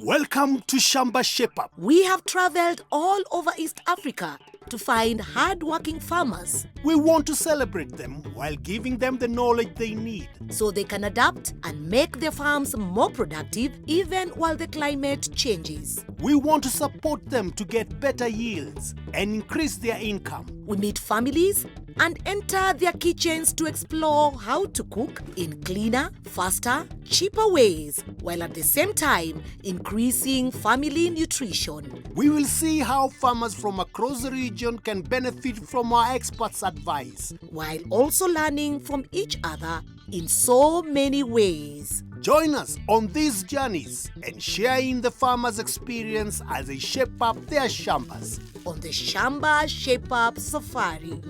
Welcome to Shamba Shape Up. We have traveled all over East Africa to find hard-working farmers We want to celebrate them while giving them the knowledge they need. so they can adapt and make their farms more productive even while the climate changes. We want to support them to get better yields and increase their income. We meet families and enter their kitchens to explore how to cook in cleaner, faster, cheaper ways, while at the same time increasing family nutrition. We will see how farmers from across the region can benefit from our experts' advice. While also learning from each other in so many ways. Join us on these journeys and share in the farmers' experience as they shape up their shambas. On the Shamba Shape Up Safari.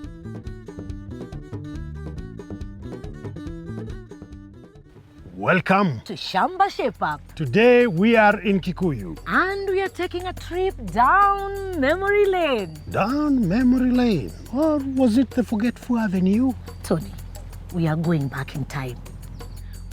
Welcome. To Shamba Shape Up, Today we are in Kikuyu. and we are taking a trip down memory lane. Down memory lane. Or was it the Forgetful Avenue? Tony, we are going back in time.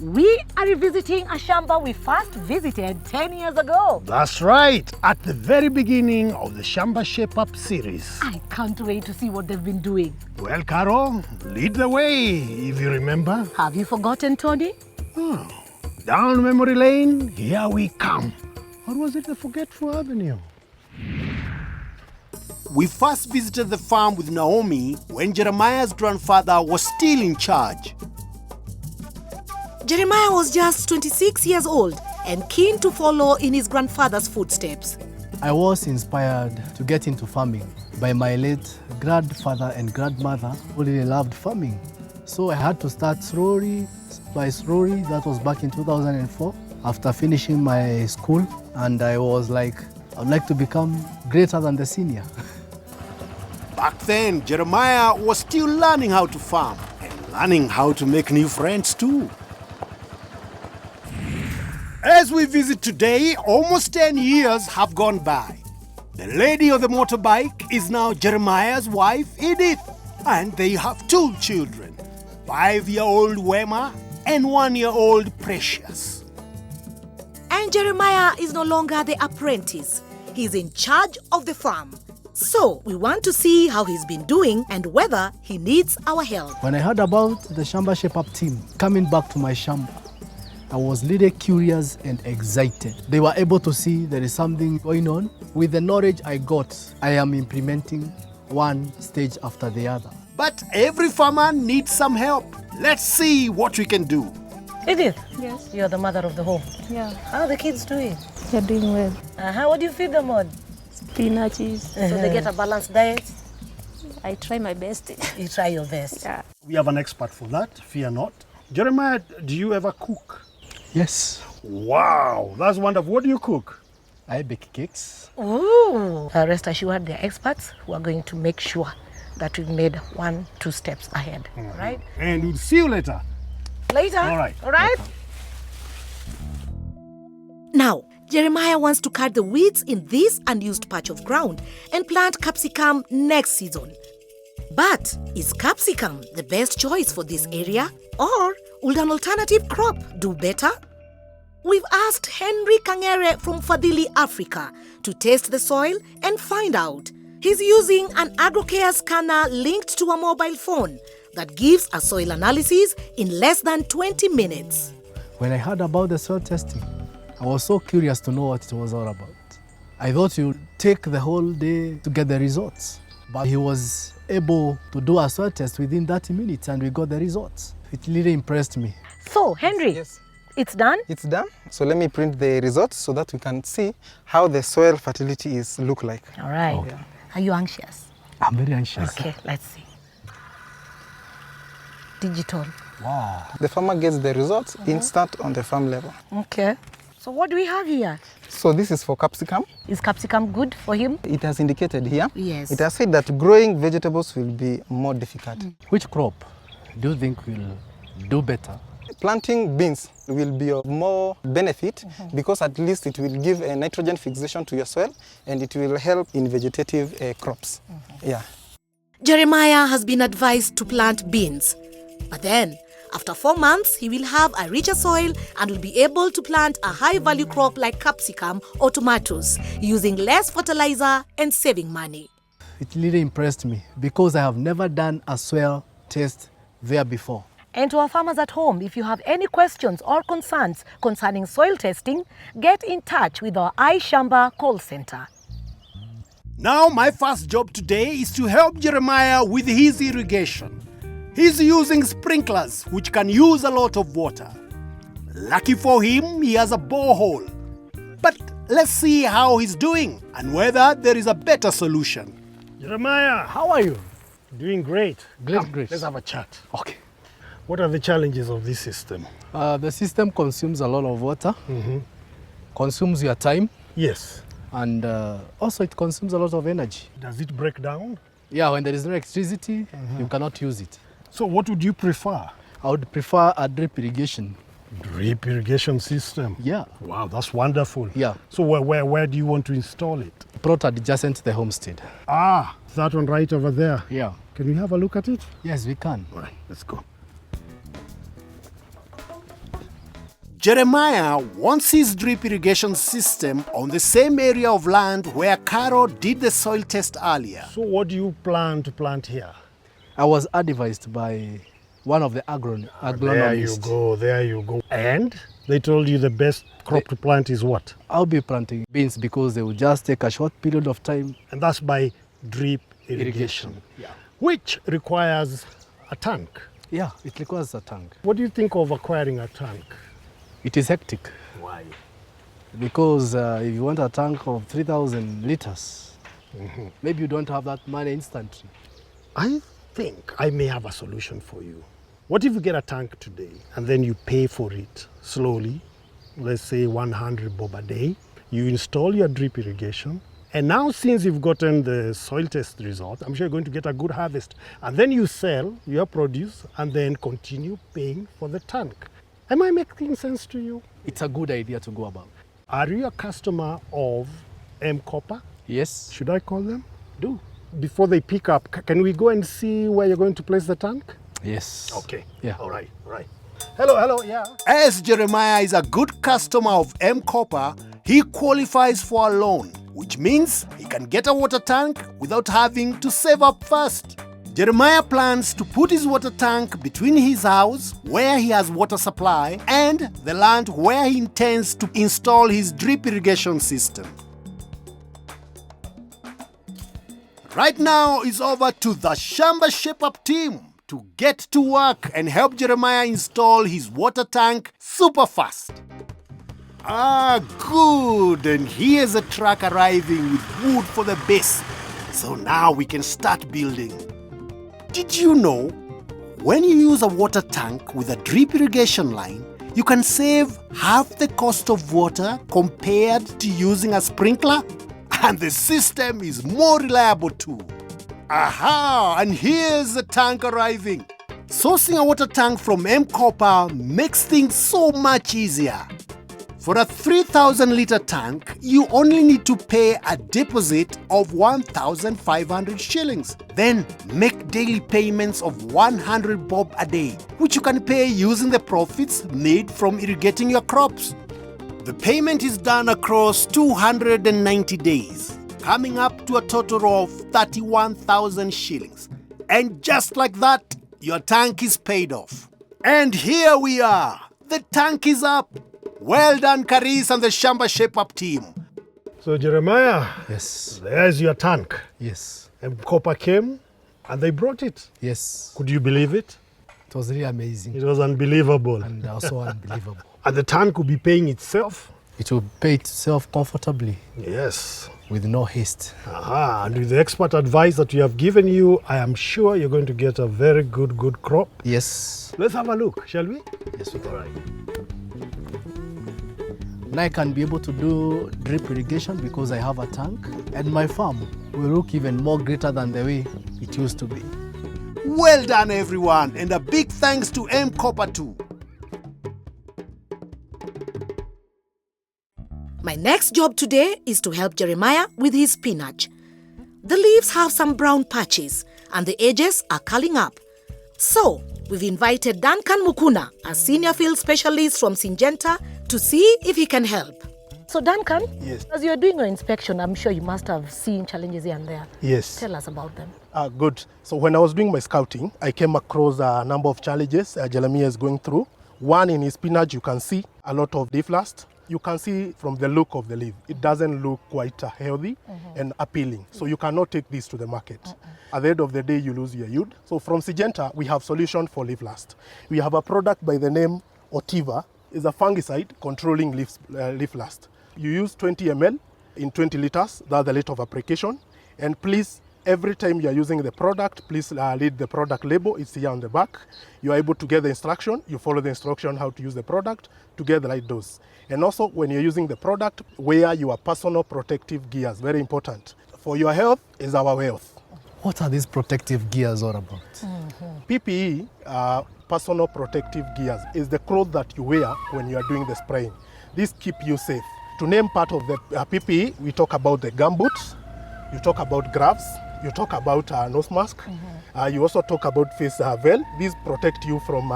We are revisiting a shamba we first visited 10 years ago. That's right. At the very beginning of the Shamba Shape Up series. I can't wait to see what they've been doing. Well, Carol, lead the way, if you remember. Have you forgotten, Tony? Down memory lane, here we come. Or was it the Forgetful Avenue? We first visited the farm with Naomi when Jeremiah's grandfather was still in charge. Jeremiah was just 26 years old and keen to follow in his grandfather's footsteps. I was inspired to get into farming by my late grandfather and grandmother who really loved farming. So I had to start slowly by slowly. That was back in 2004 after finishing my school, and I was like, I'd like to become greater than the senior. Back then, Jeremiah was still learning how to farm and learning how to make new friends too. As we visit today, almost 10 years have gone by. The lady of the motorbike is now Jeremiah's wife, Edith, and they have 2 children, 5-year-old Wema and 1-year-old Precious. And Jeremiah is no longer the apprentice. He's in charge of the farm. So we want to see how he's been doing and whether he needs our help. When I heard about the Shamba Shape Up team coming back to my shamba, I was really curious and excited. They were able to see there is something going on. With the knowledge I got, I am implementing one stage after the other. But every farmer needs some help. Let's see what we can do. Edith, Yes. you're the mother of the home. Yeah, How are the kids doing? they're doing well. What do you feed them on? Spinaches. So they get a balanced diet? I try my best. You try your best. Yeah. We have an expert for that, fear not. Jeremiah, do you ever cook? Yes, Wow, that's wonderful. What do you cook? I bake cakes. Ooh. Rest assured, they're experts who are going to make sure that we've made 1-2 steps ahead. All right? And we'll see you later. Later. All right. All right? Now, Jeremiah wants to cut the weeds in this unused patch of ground and plant capsicum next season. But is capsicum the best choice for this area? Or would an alternative crop do better? We've asked Henry Kangere from Fadhili, Africa, to test the soil and find out. He's using an agrocare scanner linked to a mobile phone that gives a soil analysis in less than 20 minutes. When I heard about the soil testing, I was so curious to know what it was all about. I thought it would take the whole day to get the results, but he was able to do a soil test within 30 minutes and we got the results. It really impressed me. So, Henry, Yes, it's done? it's done. So let me print the results so that we can see how the soil fertility is look like. All right. Are you anxious? I'm very anxious. Okay, let's see. Digital. Wow. The farmer gets the results instant on the farm level. Okay. So what do we have here? So this is for capsicum. Is capsicum good for him? It has indicated here. Yes. It has said that growing vegetables will be more difficult. Which crop do you think will do better? Planting beans will be of more benefit because at least it will give a nitrogen fixation to your soil and it will help in vegetative crops. Yeah. Jeremiah has been advised to plant beans. But then, After 4 months, he will have a richer soil and will be able to plant a high-value crop like capsicum or tomatoes, using less fertilizer and saving money. It really impressed me because I have never done a soil test there before. And to our farmers at home, if you have any questions or concerns concerning soil testing, get in touch with our iShamba call center. Now my first job today is to help Jeremiah with his irrigation. He's using sprinklers which can use a lot of water. Lucky for him, he has a borehole. But let's see how he's doing and whether there is a better solution. Jeremiah, how are you? Doing great. Great. Let's have a chat. Okay. What are the challenges of this system? The system consumes a lot of water, consumes your time, Yes. and also it consumes a lot of energy. Does it break down? Yeah, when there is no electricity, you cannot use it. So what would you prefer? I would prefer a drip irrigation. Drip irrigation system. Yeah. Wow, that's wonderful. Yeah. So where do you want to install it? Plot adjacent to the homestead. Ah, that one right over there. Yeah. Can we have a look at it? Yes, we can. All right, let's go. Jeremiah wants his drip irrigation system on the same area of land where Carol did the soil test earlier. So what do you plan to plant here? I was advised by one of the agronomists. There you go. And they told you the best crop to plant is what? I'll be planting beans because they will just take a short period of time. And that's by drip irrigation. Yeah. Which requires a tank. Yeah, it requires a tank. What do you think of acquiring a tank? It is hectic Why? because if you want a tank of 3,000 liters, maybe you don't have that money instantly. I think I may have a solution for you. What if you get a tank today and then you pay for it slowly, let's say 100 bob a day, you install your drip irrigation, and now since you've gotten the soil test result, I'm sure you're going to get a good harvest, and then you sell your produce and then continue paying for the tank. Am I making sense to you? It's a good idea to go about. Are you a customer of M-KOPA? Yes, Should I call them? do. Before they pick up, can we go and see where you're going to place the tank? Yes. Okay. Yeah. All right. Hello, yeah. As Jeremiah is a good customer of M-KOPA, he qualifies for a loan, which means he can get a water tank without having to save up first. Jeremiah plans to put his water tank between his house, where he has water supply, and the land where he intends to install his drip irrigation system. Right now, it's over to the Shamba Shape Up team to get to work and help Jeremiah install his water tank super fast. Ah, good. And here's a truck arriving with wood for the base. So now we can start building. Did you know, when you use a water tank with a drip irrigation line, you can save half the cost of water compared to using a sprinkler? And the system is more reliable too. Aha! And here's the tank arriving. Sourcing a water tank from M-KOPA makes things so much easier. For a 3,000 litre tank, you only need to pay a deposit of 1,500 shillings. Then make daily payments of 100 bob a day, which you can pay using the profits made from irrigating your crops. The payment is done across 290 days, coming up to a total of 31,000 shillings. And just like that, your tank is paid off. And here we are. The tank is up. Well done, Caris and the Shamba Shape Up team. So Jeremiah, Yes. there's your tank. Yes. M-KOPA came and they brought it. Yes. Could you believe it? It was really amazing It was unbelievable. and also unbelievable. And the tank will be paying itself? It will pay itself comfortably Yes. with no haste. Aha. And with the expert advice that we have given you, I am sure you're going to get a very good crop. Yes. Let's have a look, shall we? Yes, we can. All right. Now I can be able to do drip irrigation because I have a tank, and my farm will look even more greater than the way it used to be. Well done, everyone, and a big thanks to M-KOPA too. My next job today is to help Jeremiah with his spinach. The leaves have some brown patches and the edges are curling up. So, we've invited Duncan Mukuna, a senior field specialist from Syngenta, to see if he can help. So Duncan, Yes. as you're doing your inspection, I'm sure you must have seen challenges here and there. Yes. Tell us about them. Good. So when I was doing my scouting, I came across a number of challenges Jeremiah is going through. One, in his spinach, you can see a lot of leaf rust. You can see from the look of the leaf, it doesn't look quite healthy and appealing. So you cannot take this to the market. At the end of the day, you lose your yield. So from Syngenta, we have solution for leaf rust. We have a product by the name Otiva. It's a fungicide controlling leaf rust. You use 20 ml in 20 liters, that's the rate of application. And please, every time you are using the product, please read the product label. It's here on the back. You are able to get the instruction. You follow the instruction how to use the product to get the right dose. And also, when you're using the product, wear your personal protective gears. Very important. For your health is our wealth. What are these protective gears all about? PPE, personal protective gears, is the clothes that you wear when you are doing the spraying. These keep you safe. To name part of the PPE, we talk about the gumboots, you talk about gloves, you talk about nose mask, you also talk about face veil. These protect you from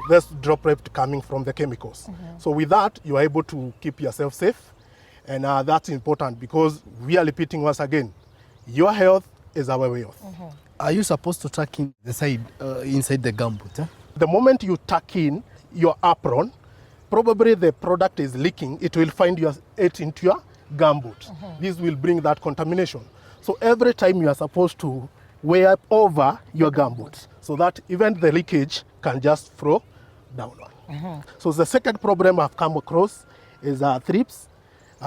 this droplet coming from the chemicals. So with that, you are able to keep yourself safe, and that's important because we are repeating once again, your health is our wealth. Are you supposed to tuck in the side, inside the gumboot? Eh? The moment you tuck in your apron, probably the product is leaking, it will find it into your gumboot. This will bring that contamination. So every time you are supposed to wear over your gumboot so that even the leakage can just flow down. So the second problem I've come across is thrips.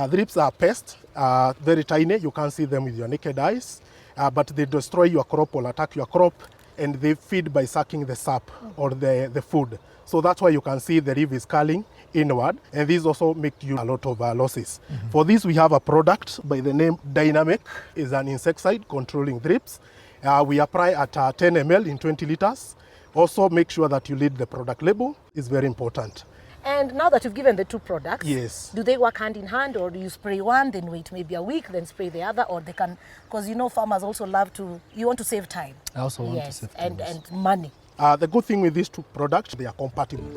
Thrips are pests, very tiny, you can't see them with your naked eyes, but they destroy your crop or attack your crop, and they feed by sucking the sap or the food. So that's why you can see the leaf is curling inward, and these also make you a lot of losses. For this, we have a product by the name Dynamic. It's an insecticide controlling thrips. We apply at 10 ml in 20 liters. Also, make sure that you read the product label. It's very important. And now that you've given the two products, Yes. do they work hand in hand, or do you spray one, then wait maybe a week, then spray the other, or they can, because you know farmers also love to, you want to save time. I also want to Yes, save and time. money. The good thing with these two products, they are compatible.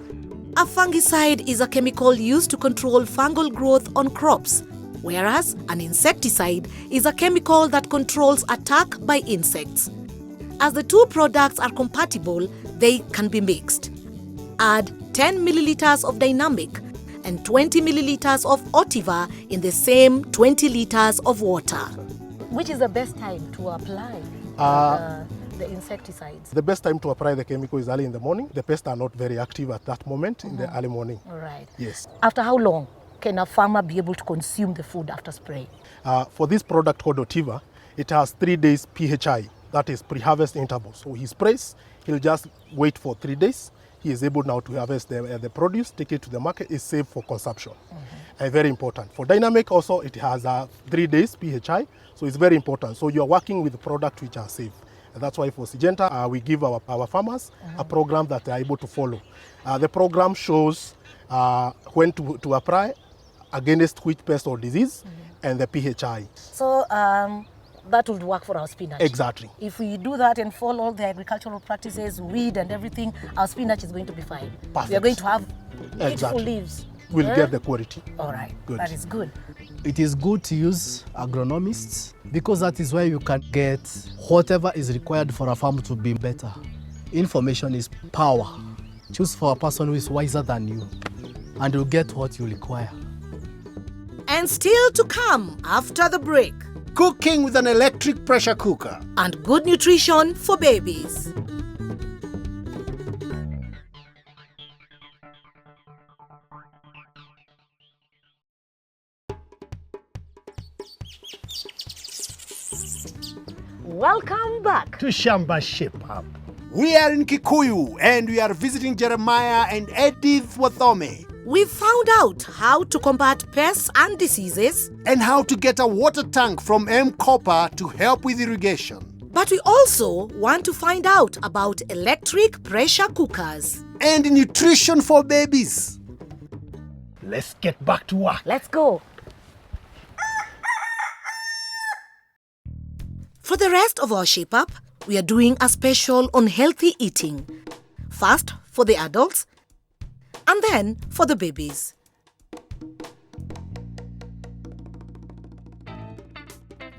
A fungicide is a chemical used to control fungal growth on crops, whereas an insecticide is a chemical that controls attack by insects. As the two products are compatible, they can be mixed. Add 10 milliliters of Dynamic and 20 milliliters of Otiva in the same 20 liters of water. Which is the best time to apply the insecticides? The best time to apply the chemical is early in the morning. The pests are not very active at that moment in the early morning. All right. Yes. After how long can a farmer be able to consume the food after spraying? For this product called Otiva, it has 3 days PHI, that is pre-harvest interval. So he sprays, he'll just wait for 3 days. He is able now to harvest the produce, take it to the market, is safe for consumption. Very important. For Dynamic also, it has 3 days PHI, so it's very important. So you're working with products which are safe. And that's why for Syngenta, we give our farmers a program that they are able to follow. The program shows when to apply, against which pest or disease, and the PHI. So that would work for our spinach. Exactly. If we do that and follow all the agricultural practices, weed and everything, our spinach is going to be fine. Perfect. We are going to have beautiful Exactly. leaves. We'll Eh? get the quality. All right, Good. that is good. It is good to use agronomists because that is where you can get whatever is required for a farm to be better. Information is power. Choose for a person who is wiser than you, and you'll get what you require. And still to come after the break. Cooking with an electric pressure cooker. And good nutrition for babies. Welcome back. To Shamba Shape Up. We are in Kikuyu and we are visiting Jeremiah and Edith Wathome. We've found out how to combat pests and diseases, And how to get a water tank from M-KOPA to help with irrigation. but we also want to find out about electric pressure cookers. And nutrition for babies. Let's get back to work. Let's go. For the rest of our Shape Up, we are doing a special on healthy eating. First for the adults and then for the babies.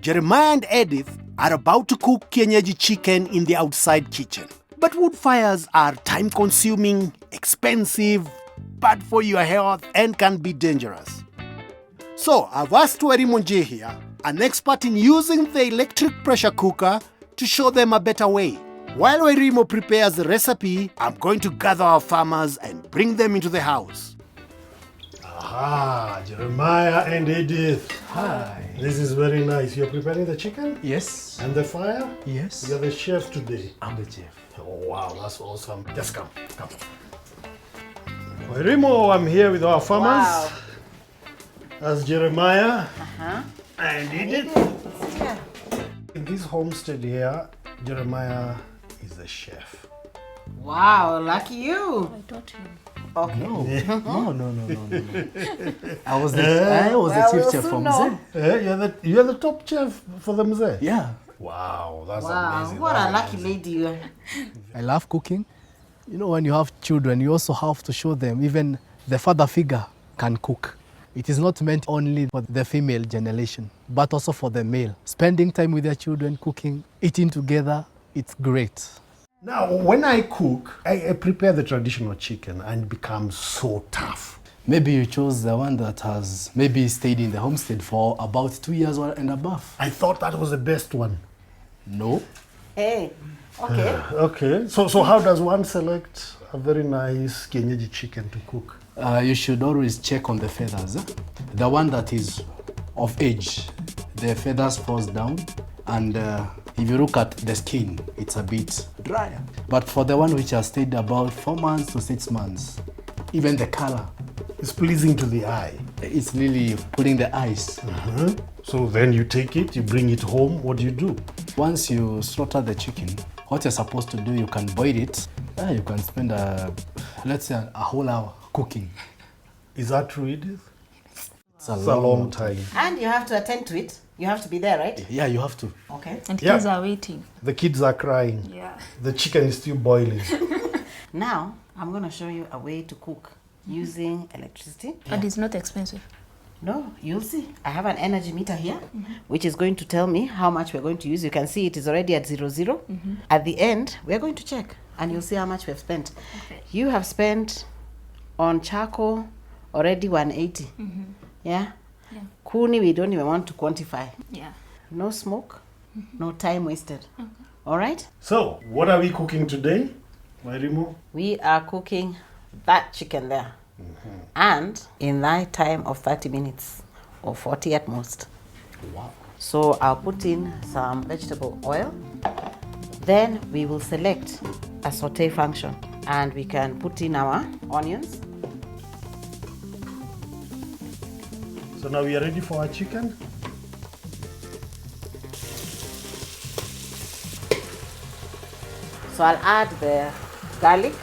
Jeremiah and Edith are about to cook kienyeji chicken in the outside kitchen. But wood fires are time-consuming, expensive, bad for your health, and can be dangerous. So I've asked Werimonje here, an expert in using the electric pressure cooker, to show them a better way. While Werimo prepares the recipe, I'm going to gather our farmers and bring them into the house. Aha, Jeremiah and Edith. Hi. This is very nice. You're preparing the chicken? Yes. And the fire? Yes. You're the chef today. I'm the chef. Oh, wow, that's awesome. Just come. Rimo, I'm here with our farmers. Wow. That's Jeremiah and Edith. In this homestead here, Jeremiah is the chef. Wow, lucky you. I taught him. Okay. No. I was the chief chef from know. Mzee. You're the top chef for the Mzee? Yeah. Wow, that's Wow, amazing. what That's a lucky amazing. lady you are. I love cooking. You know, when you have children, you also have to show them even the father figure can cook. It is not meant only for the female generation, but also for the male. Spending time with their children, cooking, eating together, it's great. Now, when I cook, I prepare the traditional chicken and it becomes so tough. Maybe you chose the one that has maybe stayed in the homestead for about 2 years and above. I thought that was the best one. No. Hey, okay. Okay, so how does one select a very nice kienyeji chicken to cook? You should always check on the feathers. The one that is of age, the feathers falls down, and if you look at the skin, it's a bit drier. But for the one which has stayed about 4 months to 6 months, even the color, It's pleasing to the eye. it's really putting the eyes. So then you take it, you bring it home, what do? Once you slaughter the chicken, what you're supposed to do, you can boil it. You can spend, let's say, a whole hour cooking. Is that true, Edith? It's It's a long time. And you have to attend to it. You have to be there, right? Yeah, you have to. Okay. And Yeah. kids are waiting. The kids are crying. Yeah. The chicken is still boiling. Now, I'm going to show you a way to cook using electricity. But it's not expensive. No, you'll see. I have an energy meter here, which is going to tell me how much we're going to use. You can see it is already at 00. At the end, we're going to check, and you'll see how much we've spent. Okay. You have spent on charcoal already 180. Yeah? Yeah. Kuni, we don't even want to quantify. Yeah. No smoke, no time wasted. All right? So, what are we cooking today, Mairimo? We are cooking that chicken there. And in that time of 30 minutes or 40 at most. Wow. So I'll put in some vegetable oil. Then we will select a saute function and we can put in our onions. So now we are ready for our chicken. So I'll add the garlic.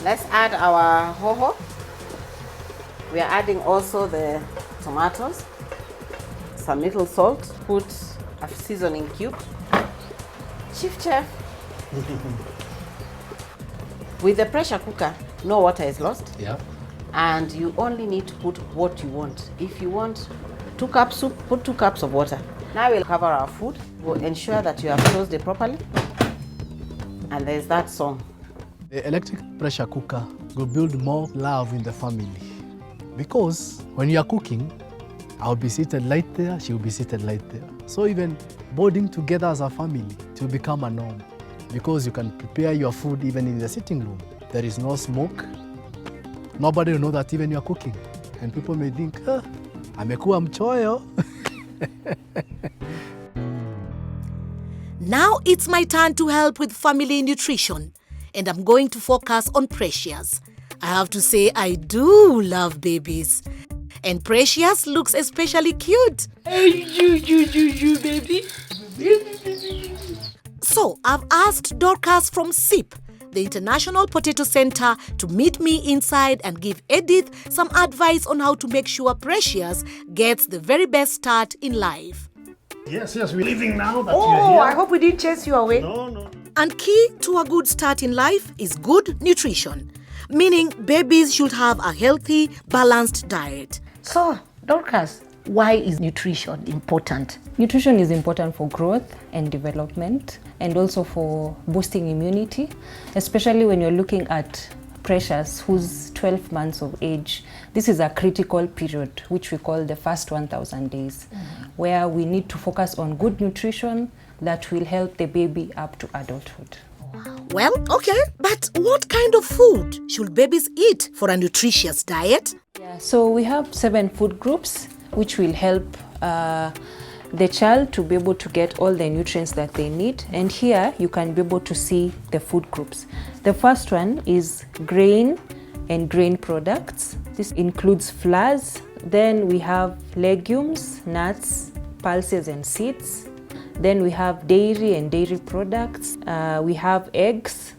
Let's add our hoho. We are adding also the tomatoes, some little salt, put a seasoning cube. Chief chef. With the pressure cooker, no water is lost. Yeah. And you only need to put what you want. If you want 2 cups soup, put 2 cups of water. Now we'll cover our food. We'll ensure that you have closed it properly. And there's that song. The electric pressure cooker will build more love in the family. Because when you are cooking, I'll be seated right there, she'll be seated right there. So even boarding together as a family, it will become a norm. Because you can prepare your food even in the sitting room. There is no smoke. Nobody will know that even you're cooking. And people may think, amekuwa mchoyo. Now it's my turn to help with family nutrition, and I'm going to focus on Precious. I have to say I do love babies, and Precious looks especially cute. You, baby. So I've asked Dorcas from SIP, the International Potato Center, to meet me inside and give Edith some advice on how to make sure Precious gets the very best start in life. Yes, we're leaving now that you're Oh, here. I hope we didn't chase you away. No. And key to a good start in life is good nutrition, meaning babies should have a healthy, balanced diet. So, Dorcas, why is nutrition important? Nutrition is important for growth and development, and also for boosting immunity, especially when you're looking at Precious, who's 12 months of age. This is a critical period, which we call the first 1,000 days, where we need to focus on good nutrition that will help the baby up to adulthood. Well, okay, but what kind of food should babies eat for a nutritious diet? So we have 7 food groups, which will help the child to be able to get all the nutrients that they need. And here you can be able to see the food groups. The first one is grain and grain products. This includes flours. Then we have legumes, nuts, pulses and seeds. Then we have dairy and dairy products. We have eggs.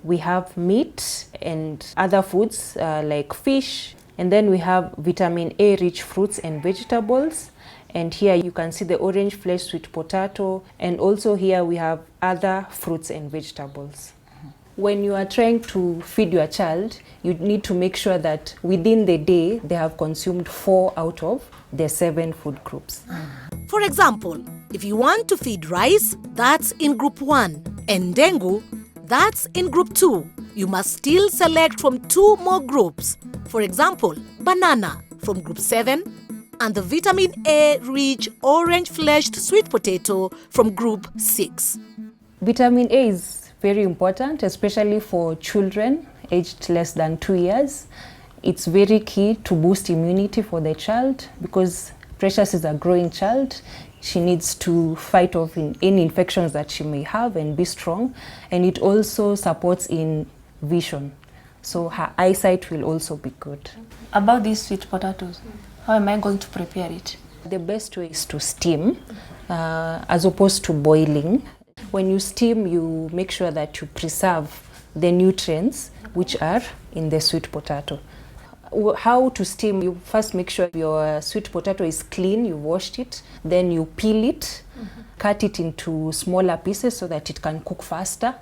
We have meat and other foods like fish. And then we have vitamin A rich fruits and vegetables. And here you can see the orange flesh sweet potato. And also here we have other fruits and vegetables. When you are trying to feed your child, you need to make sure that within the day they have consumed 4 out of the 7 food groups. For example, if you want to feed rice, that's in group 1, and dengu, that's in group 2. You must still select from 2 more groups. For example, banana from group 7 and the vitamin A-rich orange-fleshed sweet potato from group 6. Vitamin A is very important, especially for children aged less than 2 years. It's very key to boost immunity for the child because Precious is a growing child. She needs to fight off any infections that she may have and be strong. And it also supports in vision. So her eyesight will also be good. About these sweet potatoes, how am I going to prepare it? The best way is to steam as opposed to boiling. When you steam, you make sure that you preserve the nutrients which are in the sweet potato. How to steam? You first make sure your sweet potato is clean, you washed it, then you peel it, cut it into smaller pieces so that it can cook faster.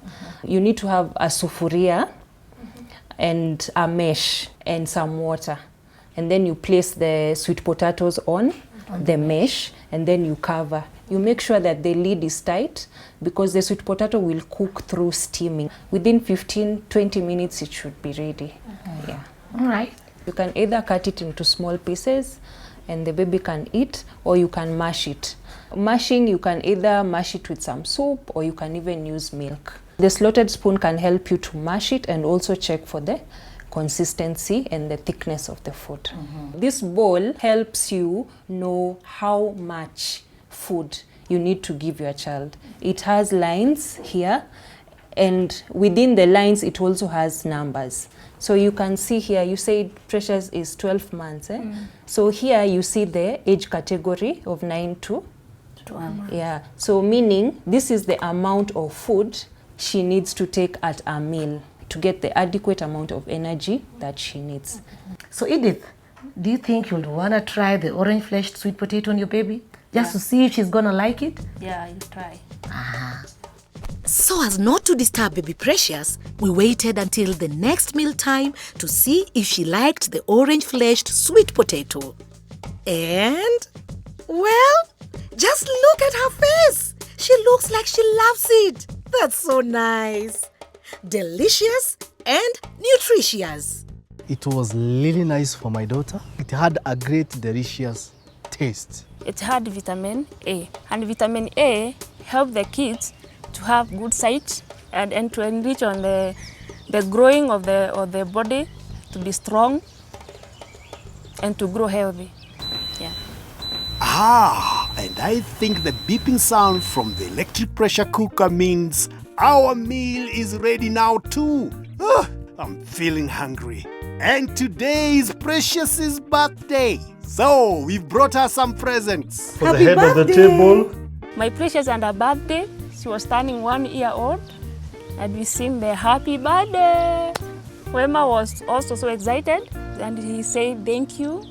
You need to have a sufuria and a mesh and some water. And then you place the sweet potatoes on the mesh and then you cover. You make sure that the lid is tight because the sweet potato will cook through steaming. Within 15-20 minutes it should be ready. Yeah. All right. You can either cut it into small pieces and the baby can eat, or you can mash it. Mashing, you can either mash it with some soup or you can even use milk. The slotted spoon can help you to mash it and also check for the consistency and the thickness of the food. This bowl helps you know how much food you need to give your child. It has lines here, and within the lines it also has numbers. So you can see here, you say Precious is 12 months. So here you see the age category of 9 to 12. Yeah. So meaning this is the amount of food she needs to take at a meal to get the adequate amount of energy that she needs. So Edith, do you think you'll want to try the orange-fleshed sweet potato on your baby? Just to see if she's going to like it? Yeah, you try. So as not to disturb baby Precious, we waited until the next meal time to see if she liked the orange-fleshed sweet potato. And, well, just look at her face. She looks like she loves it. That's so nice. Delicious and nutritious. It was really nice for my daughter. It had a great, delicious taste. It had vitamin A, and vitamin A helped the kids to have good sight and to enrich on the growing of the body, to be strong and to grow healthy. Yeah. And I think the beeping sound from the electric pressure cooker means our meal is ready now too. I'm feeling hungry. And today is Precious's birthday. So we've brought her some presents. For the head of the table. My Precious and her birthday, she was turning 1 year old, and we sing the happy birthday. Wema was also so excited, and he said thank you.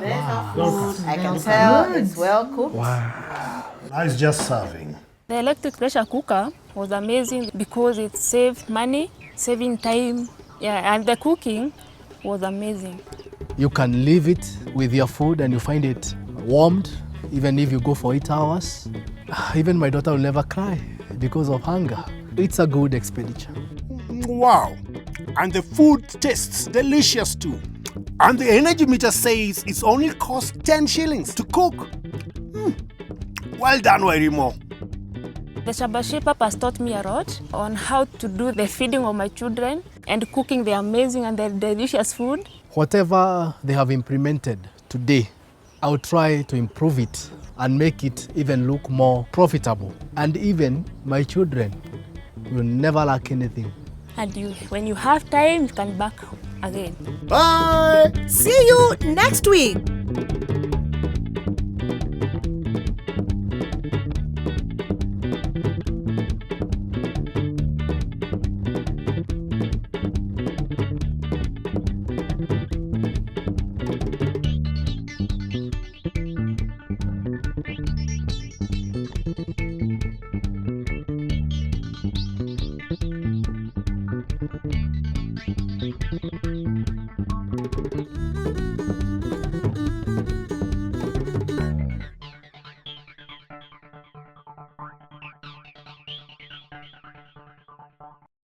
There's our food. I can tell it's well cooked. Wow. Now it's just serving. The electric pressure cooker was amazing because it saved money, saving time, and the cooking was amazing. You can leave it with your food and you find it warmed, even if you go for 8 hours. Even my daughter will never cry because of hunger. It's a good expenditure. Wow! And the food tastes delicious too. And the energy meter says it's only cost 10 shillings to cook. Well done, Wairimo. The Shamba Shape Up has taught me a lot on how to do the feeding of my children and cooking the amazing and the delicious food. Whatever they have implemented today, I'll try to improve it and make it even look more profitable. And even my children will never lack anything. And when you have time, you can back again. Bye! See you next week.